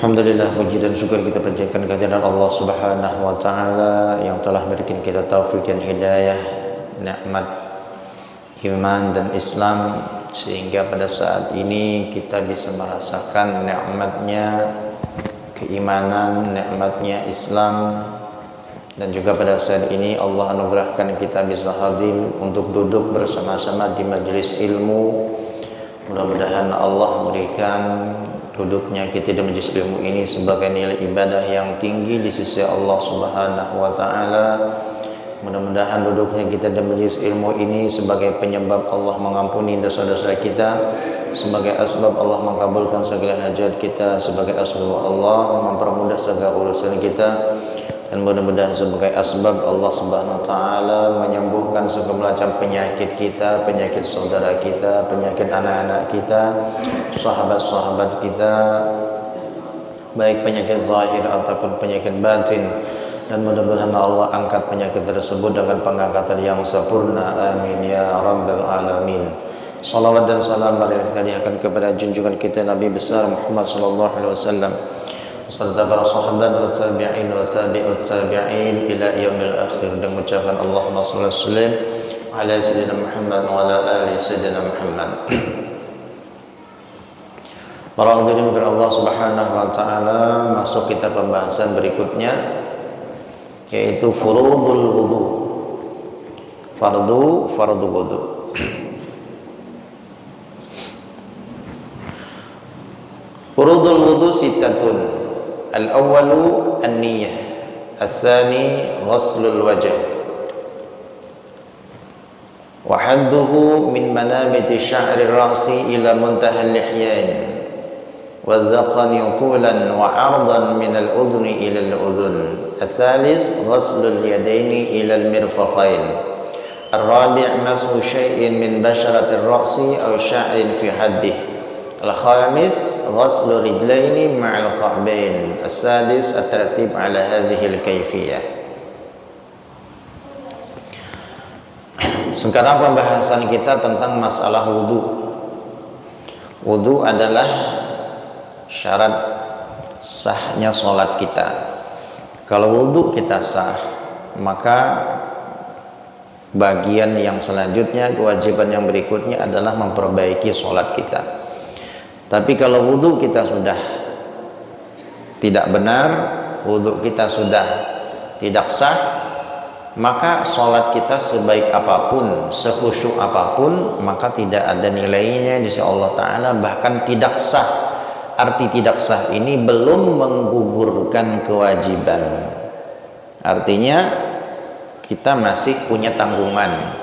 Alhamdulillah, puji dan syukur kita panjatkan kehadiran Allah Subhanahu wa taala yang telah memberikan kita taufik dan hidayah, nikmat iman dan Islam, sehingga pada saat ini kita bisa merasakan nikmatnya keimanan, nikmatnya Islam. Dan juga pada saat ini Allah anugerahkan kita bisa hadir untuk duduk bersama-sama di majelis ilmu. Mudah-mudahan Allah berikan duduknya kita di majelis ilmu ini sebagai nilai ibadah yang tinggi di sisi Allah Subhanahu wa taala. Mudah-mudahan duduknya kita di majelis ilmu ini sebagai penyebab Allah mengampuni dosa-dosa kita, sebagai asbab Allah mengabulkan segala hajat kita, sebagai asbab Allah mempermudah segala urusan kita, dan mudah-mudahan sebagai asbab Allah Subhanahu wa taala menyembuhkan segala macam penyakit kita, penyakit saudara kita, penyakit anak-anak kita, sahabat-sahabat kita, baik penyakit zahir ataupun penyakit batin. Dan mudah-mudahan Allah angkat penyakit tersebut dengan pengangkatan yang sempurna. Amin ya rabbal alamin. Salawat dan salam kita diakan kepada junjungan kita Nabi besar Muhammad sallallahu alaihi wasallam serta para sahabat wa tabi'in wa tabi'ut tabi'in ila yaumil akhir, dan mengucapkan Allahumma shalli wa sallim ala sayyidina Muhammad wa ala ali sayyidina Muhammad. Para hadirin Allah Subhanahu wa taala, masuk kita pembahasan berikutnya, yaitu furudul wudu. Fardu wudu. Furudul wudu sittatun. Al-awwalu an-niyyah, al-thani ghuslul wajh, wa hadduhu min manabiti sya'ri ar-ra'si ila muntaha al-lihyan, wa dhaqani tulan wa 'ardan min al-udhuni ila al-udhun. Al-thalith ghuslul yadaini ila al-mirfaqain. Al-rabi' mashu syai'in min basharati ar-ra'si aw sya'rin fi haddihi. Al-khamis ghuslu rijlaini ma'al qa'bain. As-sadis at-tartib ala hadhihi al-kayfiyah. Sekarang pembahasan kita tentang masalah wudu. Wudu adalah syarat sahnya sholat kita. Kalau wudu kita sah, maka bagian yang selanjutnya, kewajiban yang berikutnya adalah memperbaiki sholat kita. Tapi kalau wudhu kita sudah tidak benar, wudhu kita sudah tidak sah, maka sholat kita sebaik apapun, sekhusyuk apapun, maka tidak ada nilainya di sisi Allah Ta'ala, bahkan tidak sah. Arti tidak sah ini belum menggugurkan kewajiban. Artinya kita masih punya tanggungan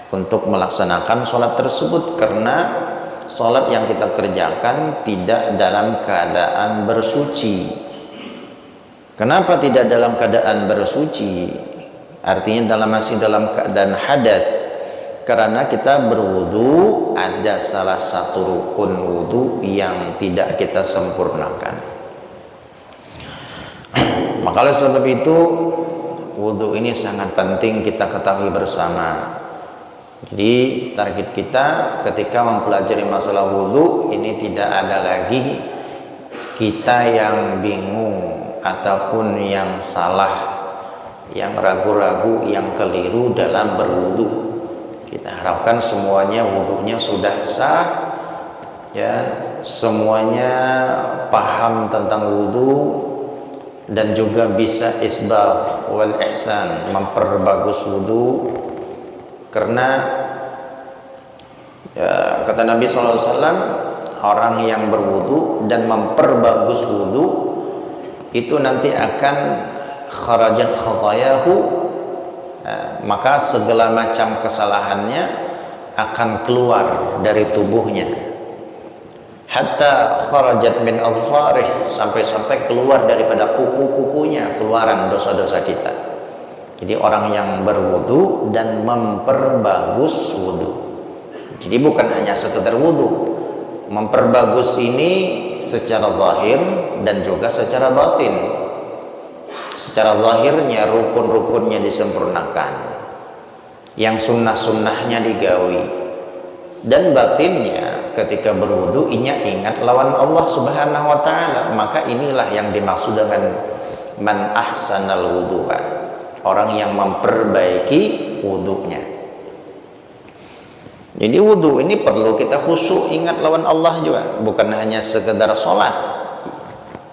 untuk melaksanakan sholat tersebut, karena sholat yang kita kerjakan tidak dalam keadaan bersuci. Kenapa tidak dalam keadaan bersuci? Artinya masih dalam keadaan hadas. Karena kita berwudu, ada salah satu rukun wudu yang tidak kita sempurnakan. Maka oleh sebab itu, wudu ini sangat penting kita ketahui bersama. Jadi target kita ketika mempelajari masalah wudhu ini tidak ada lagi kita yang bingung ataupun yang salah, yang ragu-ragu, yang keliru dalam berwudhu. Kita harapkan semuanya wudhunya sudah sah, ya, semuanya paham tentang wudhu dan juga bisa isbagh wal ihsan, memperbagus wudhu. Karena ya, kata Nabi SAW, orang yang berwudu dan memperbagus wudu itu nanti akan kharajat khatayahu, maka segala macam kesalahannya akan keluar dari tubuhnya. Hatta kharajat min adfarih, sampai-sampai keluar daripada kuku-kukunya, keluaran dosa-dosa kita. Jadi orang yang berwudu dan memperbagus wudu. Jadi bukan hanya sekedar wudu. Memperbagus ini secara zahir dan juga secara batin. Secara zahirnya rukun-rukunnya disempurnakan, yang sunnah-sunnahnya digawi, dan batinnya ketika berwudu ingat lawan Allah Subhanahu wa taala, maka inilah yang dimaksud dengan man ahsanal wudu'a, orang yang memperbaiki wudunya. Jadi wudu ini perlu kita khusyuk ingat lawan Allah juga, bukan hanya sekedar sholat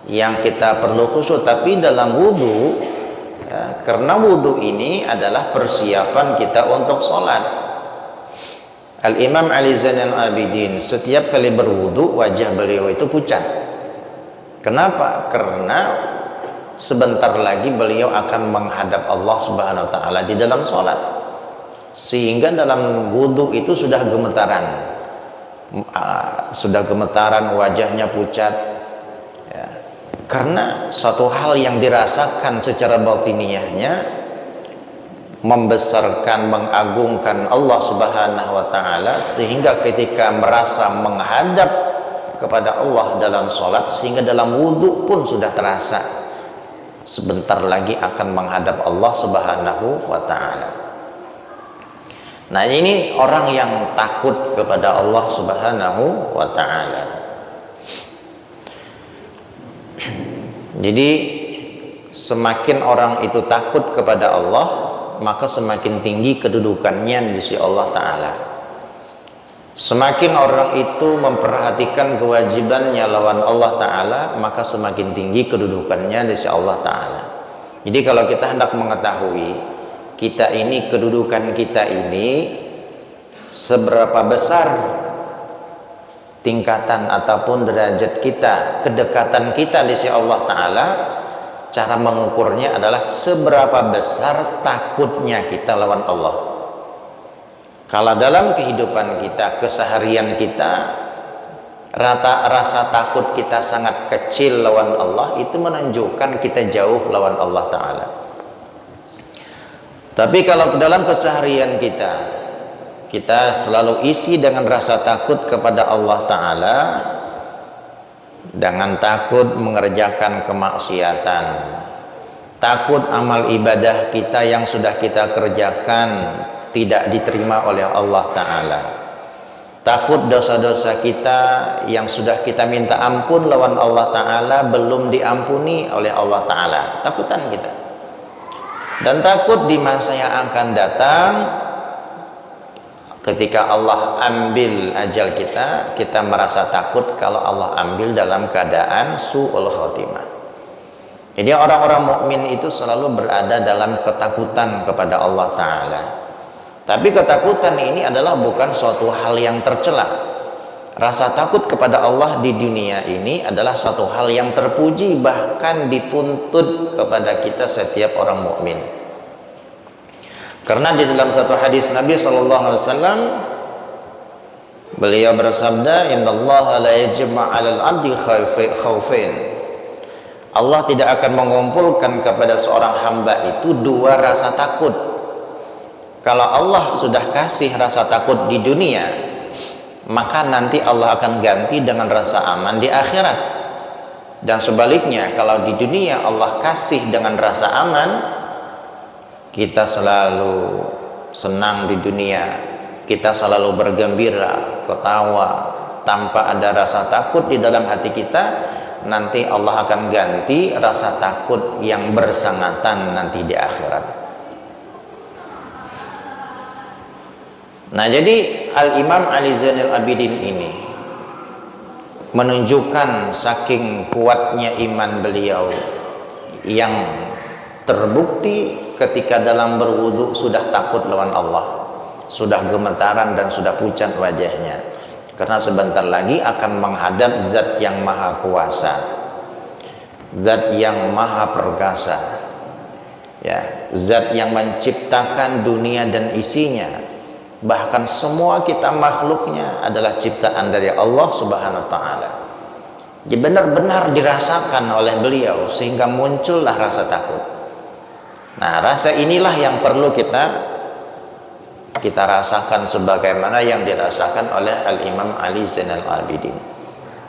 yang kita perlu khusyuk, tapi dalam wudu ya, karena wudu ini adalah persiapan kita untuk sholat. Al-Imam Ali Zainal Abidin setiap kali berwudu wajah beliau itu pucat. Kenapa? Karena sebentar lagi beliau akan menghadap Allah Subhanahu wa taala di dalam sholat, sehingga dalam wudu itu sudah gemetaran, wajahnya pucat ya. Karena suatu hal yang dirasakan secara batiniyahnya membesarkan, mengagungkan Allah Subhanahu wa taala, sehingga ketika merasa menghadap kepada Allah dalam sholat, sehingga dalam wudhu pun sudah terasa sebentar lagi akan menghadap Allah Subhanahu wa taala. Nah, ini orang yang takut kepada Allah Subhanahu wa taala. Jadi semakin orang itu takut kepada Allah, maka semakin tinggi kedudukannya di sisi Allah Ta'ala. Semakin orang itu memperhatikan kewajibannya lawan Allah Ta'ala, maka semakin tinggi kedudukannya di sisi Allah Ta'ala. Jadi kalau kita hendak mengetahui kita ini, kedudukan kita ini seberapa besar tingkatan ataupun derajat kita, kedekatan kita di sisi Allah Ta'ala, cara mengukurnya adalah seberapa besar takutnya kita lawan Allah. Kalau dalam kehidupan kita, keseharian kita, rasa takut kita sangat kecil lawan Allah, itu menunjukkan kita jauh lawan Allah Ta'ala. Tapi kalau dalam keseharian kita selalu isi dengan rasa takut kepada Allah Ta'ala, dengan takut mengerjakan kemaksiatan, takut amal ibadah kita yang sudah kita kerjakan tidak diterima oleh Allah Ta'ala, takut dosa-dosa kita yang sudah kita minta ampun lawan Allah Ta'ala belum diampuni oleh Allah Ta'ala, takutan kita. Dan takut di masa yang akan datang, ketika Allah ambil ajal kita merasa takut kalau Allah ambil dalam keadaan su'ul khotimah. Jadi orang-orang mukmin itu selalu berada dalam ketakutan kepada Allah Ta'ala. Tapi ketakutan ini adalah bukan suatu hal yang tercela. Rasa takut kepada Allah di dunia ini adalah satu hal yang terpuji, bahkan dituntut kepada kita setiap orang mukmin. Karena di dalam satu hadis Nabi SAW, beliau bersabda, innallaha la yajma' 'alal 'abdi khaufain. Allah tidak akan mengumpulkan kepada seorang hamba itu dua rasa takut. Kalau Allah sudah kasih rasa takut di dunia, maka nanti Allah akan ganti dengan rasa aman di akhirat. Dan sebaliknya, kalau di dunia Allah kasih dengan rasa aman, kita selalu senang di dunia, kita selalu bergembira, ketawa, tanpa ada rasa takut di dalam hati kita, nanti Allah akan ganti rasa takut yang bersangatan nanti di akhirat. Nah, jadi Al-Imam Ali Zainal Abidin ini menunjukkan saking kuatnya iman beliau yang terbukti ketika dalam berwudu sudah takut lawan Allah, sudah gemetaran dan sudah pucat wajahnya, karena sebentar lagi akan menghadap Zat yang maha kuasa, Zat yang maha perkasa, ya, Zat yang menciptakan dunia dan isinya. Bahkan semua kita makhluknya adalah ciptaan dari Allah Subhanahu wa ta'ala. Jadi benar-benar dirasakan oleh beliau sehingga muncullah rasa takut. Nah, rasa inilah yang perlu kita rasakan sebagaimana yang dirasakan oleh Al-Imam Ali Zainal Abidin.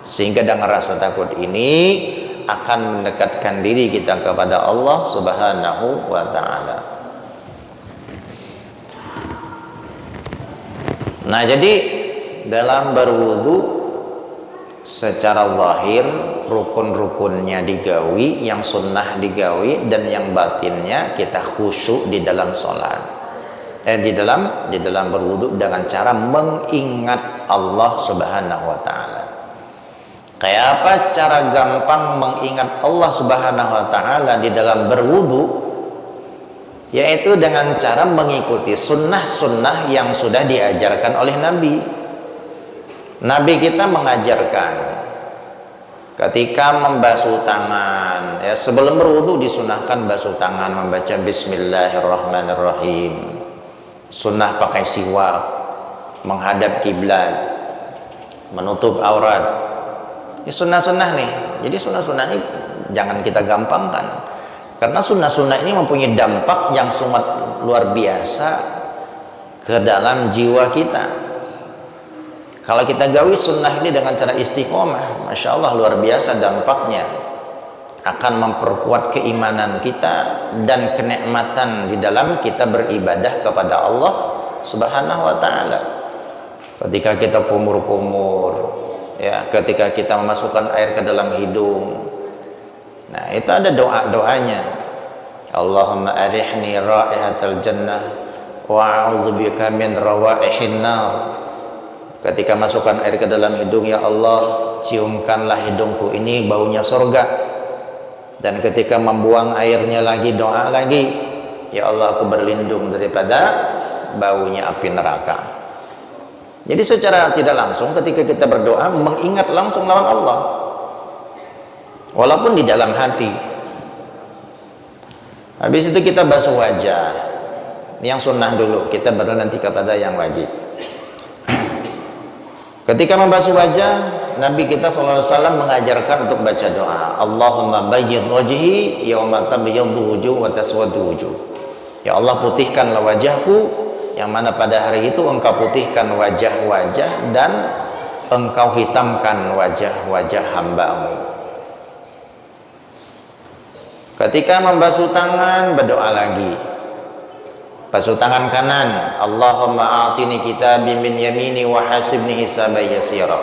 Sehingga dengan rasa takut ini akan mendekatkan diri kita kepada Allah Subhanahu wa ta'ala. Nah, jadi dalam berwudu secara zahir rukun-rukunnya digawi, yang sunnah digawi, dan yang batinnya kita khusyuk di dalam sholat. Di dalam berwudu dengan cara mengingat Allah Subhanahu wa taala. Kayak apa cara gampang mengingat Allah Subhanahu wa taala di dalam berwudu? Yaitu dengan cara mengikuti sunnah-sunnah yang sudah diajarkan oleh Nabi. Nabi kita mengajarkan ketika membasuh tangan, ya, sebelum berwudu disunahkan basuh tangan, membaca Bismillahirrahmanirrahim. Sunnah pakai siwak, menghadap kiblat, menutup aurat. Ini sunnah-sunnah nih. Jadi sunnah-sunnah ini jangan kita gampangkan, karena sunnah-sunnah ini mempunyai dampak yang sangat luar biasa ke dalam jiwa kita. Kalau kita gawi sunnah ini dengan cara istiqomah, Masya Allah luar biasa dampaknya. Akan memperkuat keimanan kita dan kenikmatan di dalam kita beribadah kepada Allah Subhanahu wa taala. Ketika kita kumur-kumur, ya, ketika kita memasukkan air ke dalam hidung, nah itu ada doa-doanya. Allahumma arihni raihatal jannah wa a'udzubika min rawaihin nar. Ketika masukkan air ke dalam hidung, ya Allah, ciumkanlah hidungku ini baunya surga. Dan ketika membuang airnya lagi, doa lagi, ya Allah, aku berlindung daripada baunya api neraka. Jadi secara tidak langsung ketika kita berdoa mengingat langsung lawan Allah, walaupun di dalam hati. Habis itu kita basuh wajah, yang sunnah dulu, kita baru nanti kepada yang wajib. Ketika membasuh wajah, Nabi kita SAW mengajarkan untuk baca doa, Allahumma bayyid wajhi yawma tabyaddu wujuh wa taswaddu wujuh. Ya Allah, putihkanlah wajahku, yang mana pada hari itu engkau putihkan wajah-wajah dan engkau hitamkan wajah-wajah hambamu. Ketika membasuh tangan, berdoa lagi. Basuh tangan kanan, Allahumma a'tini kitabi min yamini wa hasibni hisaban yasira.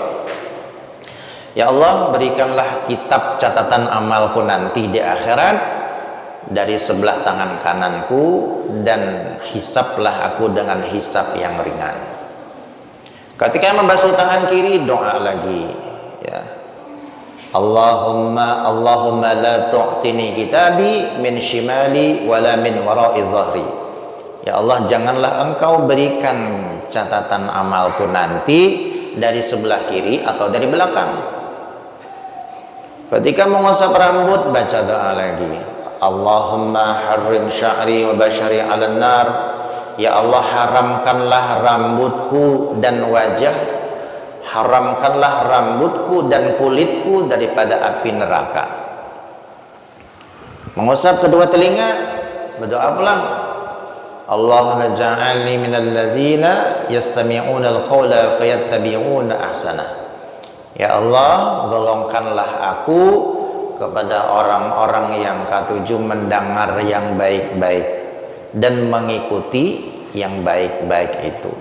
Ya Allah, berikanlah kitab catatan amalku nanti di akhirat dari sebelah tangan kananku, dan hisablah aku dengan hisab yang ringan. Ketika membasuh tangan kiri, doa lagi, ya. Allahumma la tu'tini kitabi min shimali wala min wara'i dhahri. Ya Allah, janganlah engkau berikan catatan amalku nanti dari sebelah kiri atau dari belakang. Ketika mengusap rambut, baca doa lagi, Allahumma harrim sya'ri wa bashari 'alan nar. Ya Allah, haramkanlah rambutku dan wajah, haramkanlah rambutku dan kulitku daripada api neraka. Mengusap kedua telinga, berdoa pulang, Allahumma ja'alni minal ladzina yastami'una al-qawla fayattabi'una ahsana. Ya Allah, golongkanlah aku kepada orang-orang yang ketujuh mendengar yang baik-baik dan mengikuti yang baik-baik itu.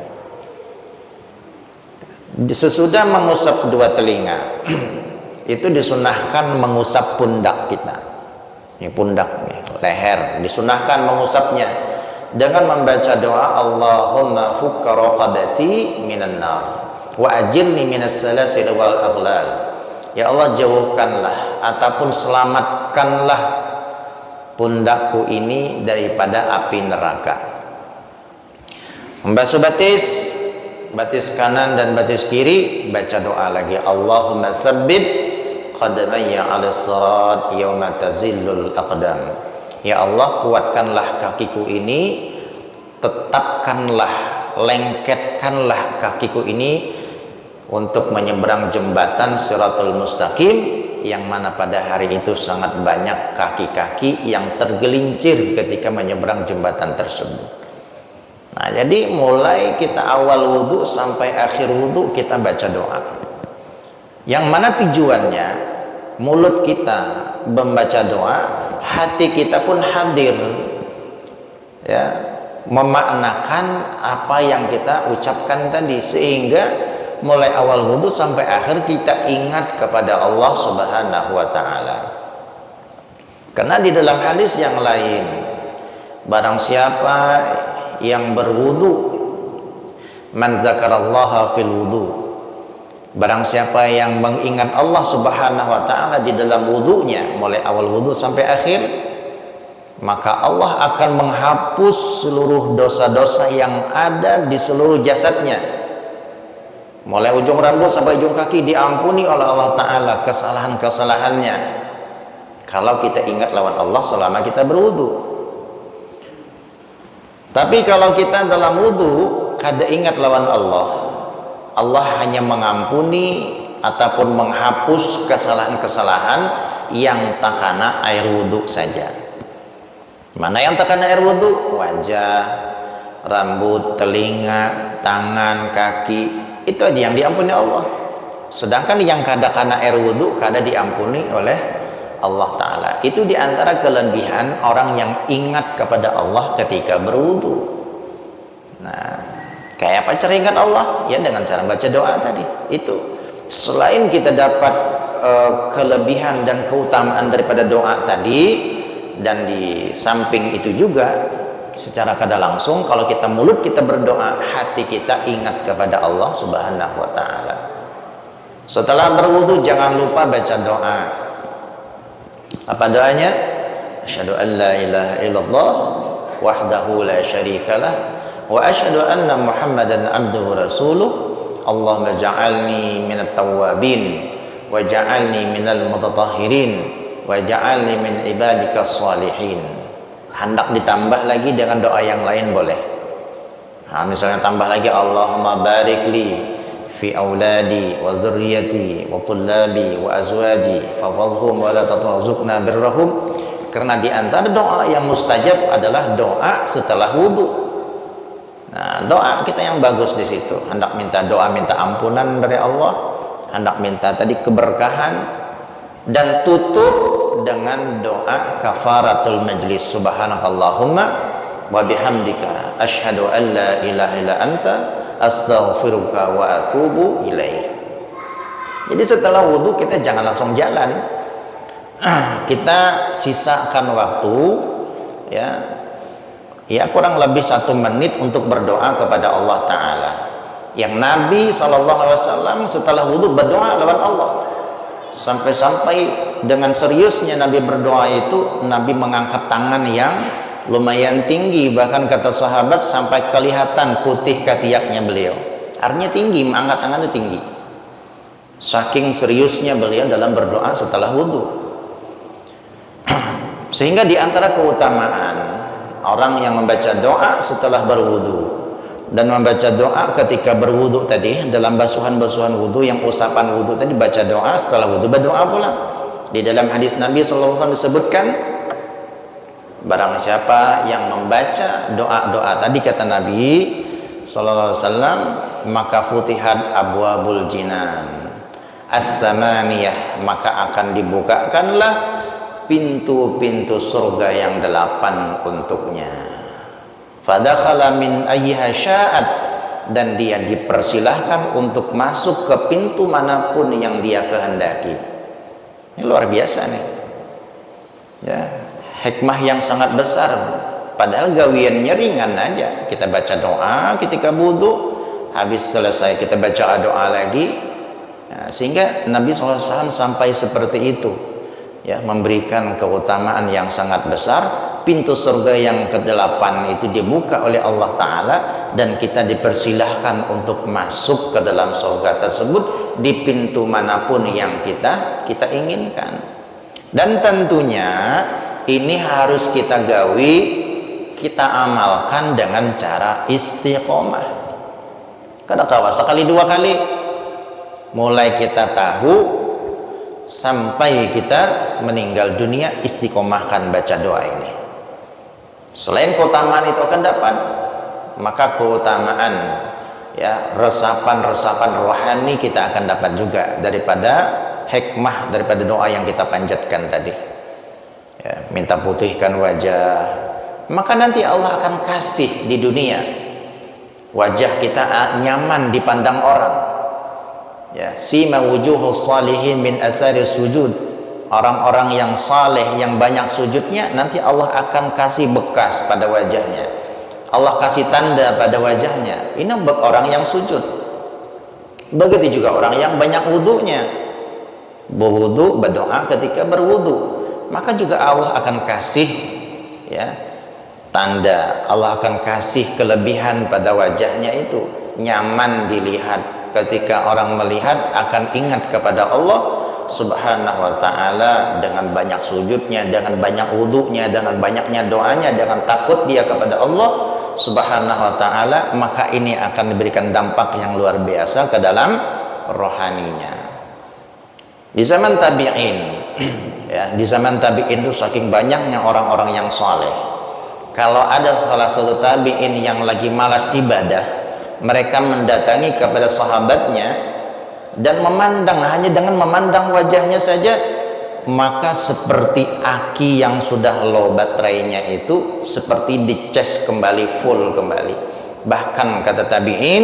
Sesudah mengusap kedua telinga, itu disunahkan mengusap pundak kita. Ini pundak, nih, leher, disunahkan mengusapnya dengan membaca doa Allahumma fukka raqabati minan nar wa ajirni minas salasil wal aghlal. Ya Allah, jauhkanlah ataupun selamatkanlah pundakku ini daripada api neraka. Membasuh batis kanan dan batis kiri, baca doa lagi Allahumma tsabbit qadamayya 'ala sirat yauma tazillul aqdam. Ya Allah, kuatkanlah kakiku ini, tetapkanlah, lengketkanlah kakiku ini untuk menyeberang jembatan Siratul Mustaqim, yang mana pada hari itu sangat banyak kaki-kaki yang tergelincir ketika menyeberang jembatan tersebut. Nah, jadi mulai kita awal wudhu sampai akhir wudhu kita baca doa, yang mana tujuannya mulut kita membaca doa, hati kita pun hadir, ya, memaknakan apa yang kita ucapkan tadi, sehingga mulai awal wudu sampai akhir kita ingat kepada Allah Subhanahu wa taala. Karena di dalam hadis yang lain, barang siapa yang berwudu, man zakarallaha fil wudu, barang siapa yang mengingat Allah Subhanahu wa taala di dalam wudunya mulai awal wudu sampai akhir, maka Allah akan menghapus seluruh dosa-dosa yang ada di seluruh jasadnya, mulai ujung rambut sampai ujung kaki diampuni oleh Allah taala kesalahan-kesalahannya kalau kita ingat lawan Allah selama kita berwudu. Tapi kalau kita dalam wudu kada ingat lawan Allah, Allah hanya mengampuni ataupun menghapus kesalahan-kesalahan yang takana air wudu saja. Mana yang takana air wudu? Wajah, rambut, telinga, tangan, kaki, itu aja yang diampuni Allah. Sedangkan yang kada kana air wudu kada diampuni oleh Allah Ta'ala. Itu diantara kelebihan orang yang ingat kepada Allah ketika berwudu. Nah, kayak apa cara ingat Allah? Ya dengan cara baca doa tadi. Itu selain kita dapat kelebihan dan keutamaan daripada doa tadi, dan di samping itu juga secara kada langsung kalau kita mulut kita berdoa, hati kita ingat kepada Allah Subhanahu wa taala. Setelah berwudu jangan lupa baca doa. Apa doanya? Asyhadu an la ilaha illallah wahdahu la syarikalah wa asyhadu anna Muhammadan abduhu rasuluh. Allahumma ja'alni minat tawwabin wa ja'alni minal mutatahhirin wa ja'alni min ibadikas salihin. Hendak ditambah lagi dengan doa yang lain boleh. Nah, misalnya tambah lagi Allahumma barik li fi auladi wa dzurriyyati wa tullabi wa azwaji fafadhhum wa la tatazukna birrahum. Karena di antara doa yang mustajab adalah doa setelah wudu. Nah, doa kita yang bagus di situ, hendak minta doa minta ampunan dari Allah, hendak minta tadi keberkahan, dan tutup dengan doa kafaratul majlis, subhanakallahumma wa bihamdika asyhadu an la ilaha illa anta astaghfiruka wa atubu ilaih. Jadi setelah wudhu kita jangan langsung jalan, kita sisakan waktu ya kurang lebih 1 menit untuk berdoa kepada Allah Ta'ala. Yang Nabi SAW setelah wudhu berdoa lawan Allah, sampai-sampai dengan seriusnya Nabi berdoa itu, Nabi mengangkat tangan yang lumayan tinggi, bahkan kata sahabat sampai kelihatan putih ketiaknya beliau. Artinya tinggi, mengangkat tangan itu tinggi. Saking seriusnya beliau dalam berdoa setelah wudhu. Sehingga di antara keutamaan orang yang membaca doa setelah berwudhu dan membaca doa ketika berwudhu tadi, dalam basuhan-basuhan wudhu yang usapan wudhu tadi baca doa, setelah wudhu berdoa pula. Di dalam hadis Nabi SAW disebutkan, barang siapa yang membaca doa-doa tadi kata Nabi SAW, maka futihat abwabul jinan as-samaniyah, maka akan dibukakanlah pintu-pintu surga yang 8 untuknya. Fadakhala min ayyiha sya'at, dan dia dipersilahkan untuk masuk ke pintu manapun yang dia kehendaki. Ini luar biasa nih ya, hikmah yang sangat besar. Padahal gawiannya ringan aja, kita baca doa ketika wudu, habis selesai kita baca doa lagi ya, sehingga Nabi SAW sampai seperti itu ya, memberikan keutamaan yang sangat besar. Pintu surga yang ke-8 itu dibuka oleh Allah Ta'ala, dan kita dipersilahkan untuk masuk ke dalam surga tersebut di pintu manapun yang kita inginkan. Dan tentunya ini harus kita gawi, kita amalkan dengan cara istiqomah. Kada kawa sekali 2 kali, mulai kita tahu sampai kita meninggal dunia, istiqomahkan baca doa ini. Selain keutamaan itu akan dapat, maka keutamaan ya, resapan-resapan rohani kita akan dapat juga daripada hikmah daripada doa yang kita panjatkan tadi ya, minta putihkan wajah. Maka nanti Allah akan kasih di dunia wajah kita nyaman dipandang orang, Ya, sima wujuhus salihin min athari sujud. Orang-orang yang saleh yang banyak sujudnya, nanti Allah akan kasih bekas pada wajahnya. Allah kasih tanda pada wajahnya. Ini orang yang sujud. Begitu juga orang yang banyak wudunya. Berwudu, berdoa ketika berwudu, maka juga Allah akan kasih ya tanda. Allah akan kasih kelebihan pada wajahnya itu, nyaman dilihat. Ketika orang melihat akan ingat kepada Allah Subhanahu wa ta'ala dengan banyak sujudnya, dengan banyak wudunya, dengan banyaknya doanya, dengan takut dia kepada Allah Subhanahu wa ta'ala, maka ini akan diberikan dampak yang luar biasa ke dalam rohaninya. Di zaman tabi'in ya, di zaman tabi'in itu saking banyaknya orang-orang yang soleh, kalau ada salah satu tabi'in yang lagi malas ibadah, mereka mendatangi kepada sahabatnya dan memandang, hanya dengan memandang wajahnya saja, maka seperti aki yang sudah low baterainya itu seperti dicas kembali, full kembali. Bahkan kata tabi'in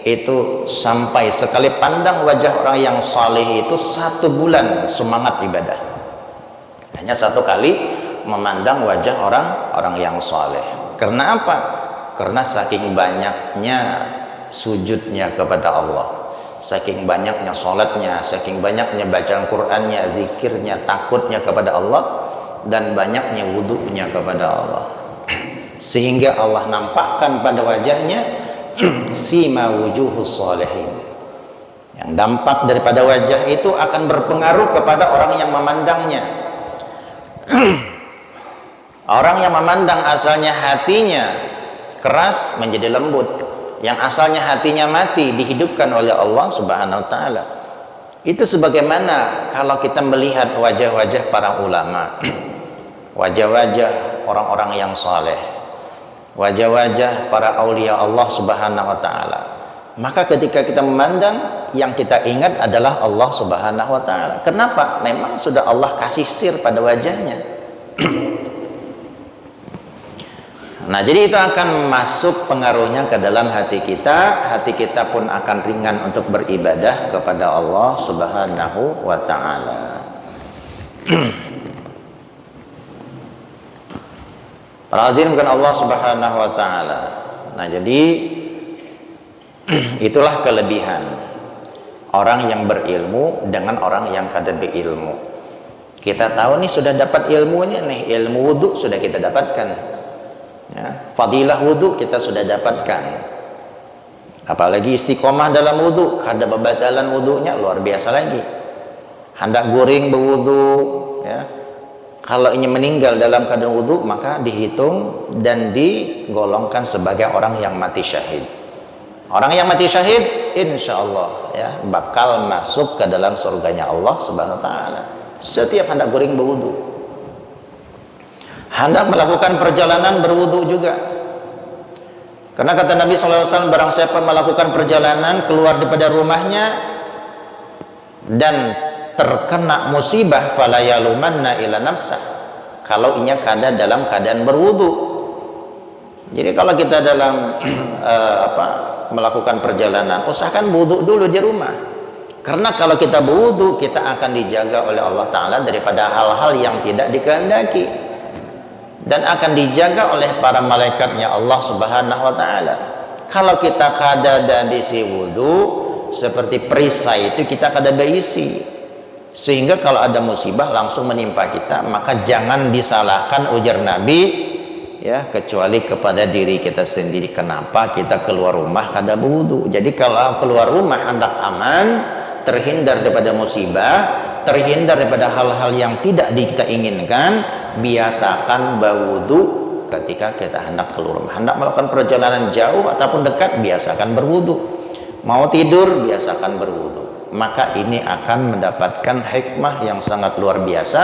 itu sampai sekali pandang wajah orang yang saleh itu 1 bulan semangat ibadah, hanya 1 kali memandang wajah orang yang saleh. Karena apa? Karena saking banyaknya sujudnya kepada Allah, saking banyaknya sholatnya, saking banyaknya bacaan Qur'annya, zikirnya, takutnya kepada Allah, dan banyaknya wudunya kepada Allah, sehingga Allah nampakkan pada wajahnya sima wujuhus sholihin. Yang dampak daripada wajah itu akan berpengaruh kepada orang yang memandangnya. Orang yang memandang asalnya hatinya keras menjadi lembut, yang asalnya hatinya mati dihidupkan oleh Allah Subhanahu wa ta'ala. Itu sebagaimana kalau kita melihat wajah-wajah para ulama, wajah-wajah orang-orang yang saleh, wajah-wajah para aulia Allah Subhanahu wa ta'ala, maka ketika kita memandang, yang kita ingat adalah Allah Subhanahu wa ta'ala. Kenapa? Memang sudah Allah kasih sir pada wajahnya. Nah, jadi itu akan masuk pengaruhnya ke dalam hati kita pun akan ringan untuk beribadah kepada Allah Subhanahu wa ta'ala. Para hadirin bukan Allah Subhanahu wa ta'ala. Nah, jadi itulah kelebihan orang yang berilmu dengan orang yang kada berilmu. Kita tahu nih sudah dapat ilmunya nih, ilmu wudhu sudah kita dapatkan ya, fadilah wudhu kita sudah dapatkan, apalagi istiqomah dalam wudhu, kada bebatalan wudhunya luar biasa lagi. Hendak guring berwudhu ya, kalau ingin meninggal dalam keadaan wudhu maka dihitung dan digolongkan sebagai orang yang mati syahid. Orang yang mati syahid insya Allah ya bakal masuk ke dalam surganya Allah Subhanahu wa ta'ala setiap hendak guring berwudhu. Hendak melakukan perjalanan berwudu juga, karena kata Nabi SAW, barang siapa melakukan perjalanan keluar daripada rumahnya dan terkena musibah, fala yalumanna ila nafsah, kalau inya kada dalam keadaan berwudu. Jadi kalau kita dalam melakukan perjalanan, usahakan wudu dulu di rumah, karena kalau kita berwudu kita akan dijaga oleh Allah Ta'ala daripada hal-hal yang tidak dikehendaki, dan akan dijaga oleh para malaikatnya Allah Subhanahu wa ta'ala. Kalau kita kada ada bisi wudu, seperti perisai itu kita kada berisi, sehingga kalau ada musibah langsung menimpa kita, maka jangan disalahkan ujar Nabi ya, kecuali kepada diri kita sendiri. Kenapa kita keluar rumah kada berwudu? Jadi kalau keluar rumah hendak aman, terhindar daripada musibah, terhindar daripada hal-hal yang tidak kita inginkan, biasakan berwudu ketika kita hendak keluar rumah. Hendak melakukan perjalanan jauh ataupun dekat, biasakan berwudu. Mau tidur, biasakan berwudu. Maka ini akan mendapatkan hikmah yang sangat luar biasa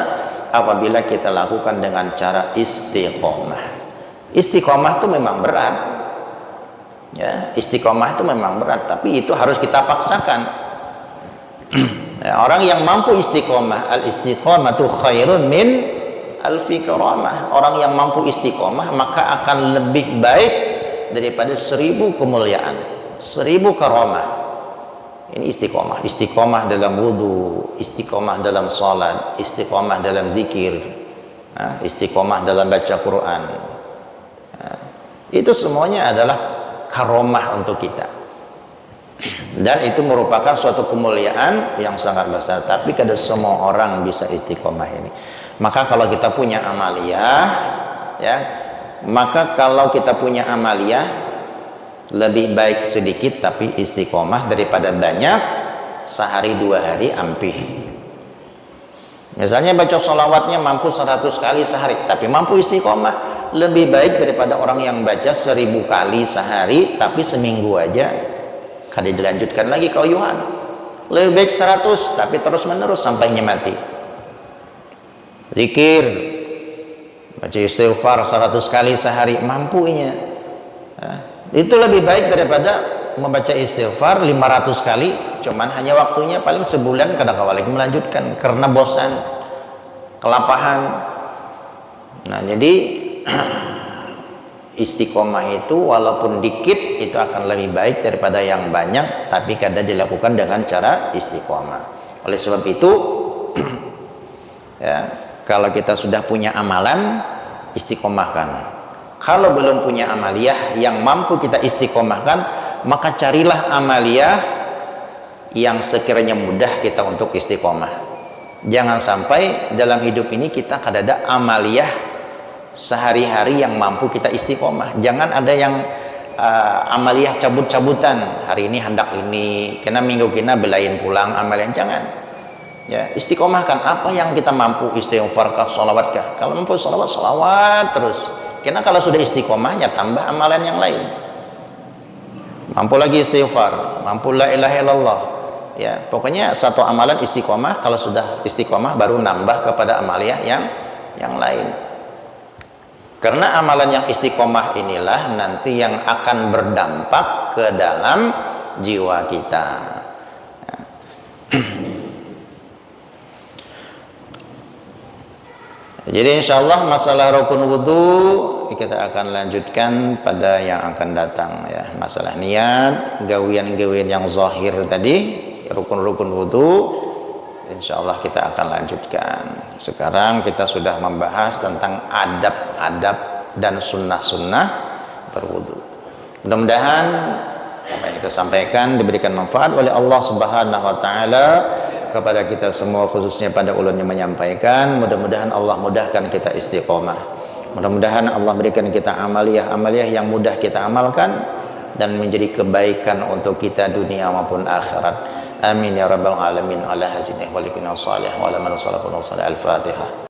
apabila kita lakukan dengan cara istiqomah. Istiqomah itu memang berat ya, istiqomah itu memang berat, tapi itu harus kita paksakan. Ya, orang yang mampu istiqomah, al-istiqomatu khairun min alfi karamah. Orang yang mampu istiqomah maka akan lebih baik daripada 1000 kemuliaan, 1000 karamah. Ini istiqomah. Istiqomah dalam wudu, istiqomah dalam salat, istiqomah dalam zikir, istiqomah dalam baca Quran. Itu semuanya adalah karomah untuk kita. Dan itu merupakan suatu kemuliaan yang sangat besar. Tapi kada semua orang bisa istiqomah ini. Maka kalau kita punya amaliyah, ya, maka kalau kita punya amaliyah, lebih baik sedikit tapi istiqomah daripada banyak sehari 2 hari ampih. Misalnya baca sholawatnya mampu 100 kali sehari tapi mampu istiqomah, lebih baik daripada orang yang baca 1000 kali sehari tapi seminggu aja kada dilanjutkan lagi ke oyuhan. Lebih baik 100 tapi terus menerus sampainya mati. Zikir, baca istighfar 100 kali sehari mampunya. Itu lebih baik daripada membaca istighfar 500 kali cuman hanya waktunya paling sebulan kada kawalik melanjutkan karena bosan, kelapahan. Nah, jadi istiqomah itu walaupun dikit itu akan lebih baik daripada yang banyak tapi kada dilakukan dengan cara istiqomah. Oleh sebab itu ya, kalau kita sudah punya amalan, istiqomahkan. Kalau belum punya amaliyah yang mampu kita istiqomahkan, maka carilah amaliyah yang sekiranya mudah kita untuk istiqomah. Jangan sampai dalam hidup ini kita kada ada amaliyah sehari-hari yang mampu kita istiqomah. Jangan ada yang amaliyah cabut-cabutan. Hari ini hendak ini, kena minggu kena belain pulang amaliyah. Jangan. Ya, istiqomahkan apa yang kita mampu, istighfar kah, sholawat kah. Kalau mampu sholawat terus. Karena kalau sudah istiqomahnya tambah amalan yang lain. Mampu lagi istighfar, mampu la ilaha illallah. Ya, pokoknya satu amalan istiqomah, kalau sudah istiqomah baru nambah kepada amaliyah yang lain. Karena amalan yang istiqomah inilah nanti yang akan berdampak ke dalam jiwa kita. Jadi insyaallah masalah rukun wudu kita akan lanjutkan pada yang akan datang ya. Masalah niat, gawian-gawian yang zahir tadi, rukun-rukun wudu insyaallah kita akan lanjutkan. Sekarang kita sudah membahas tentang adab-adab dan sunnah-sunnah berwudu. Mudah-mudahan apa yang kita sampaikan diberikan manfaat oleh Allah Subhanahu wa taala kepada kita semua, khususnya pada ulun yang menyampaikan. Mudah-mudahan Allah mudahkan kita istiqomah. Mudah-mudahan Allah berikan kita amaliyah yang mudah kita amalkan dan menjadi kebaikan untuk kita dunia maupun akhirat. Amin ya rabbal alamin. Ala hazinah walikina salih wa ala man salafun al-fatihah.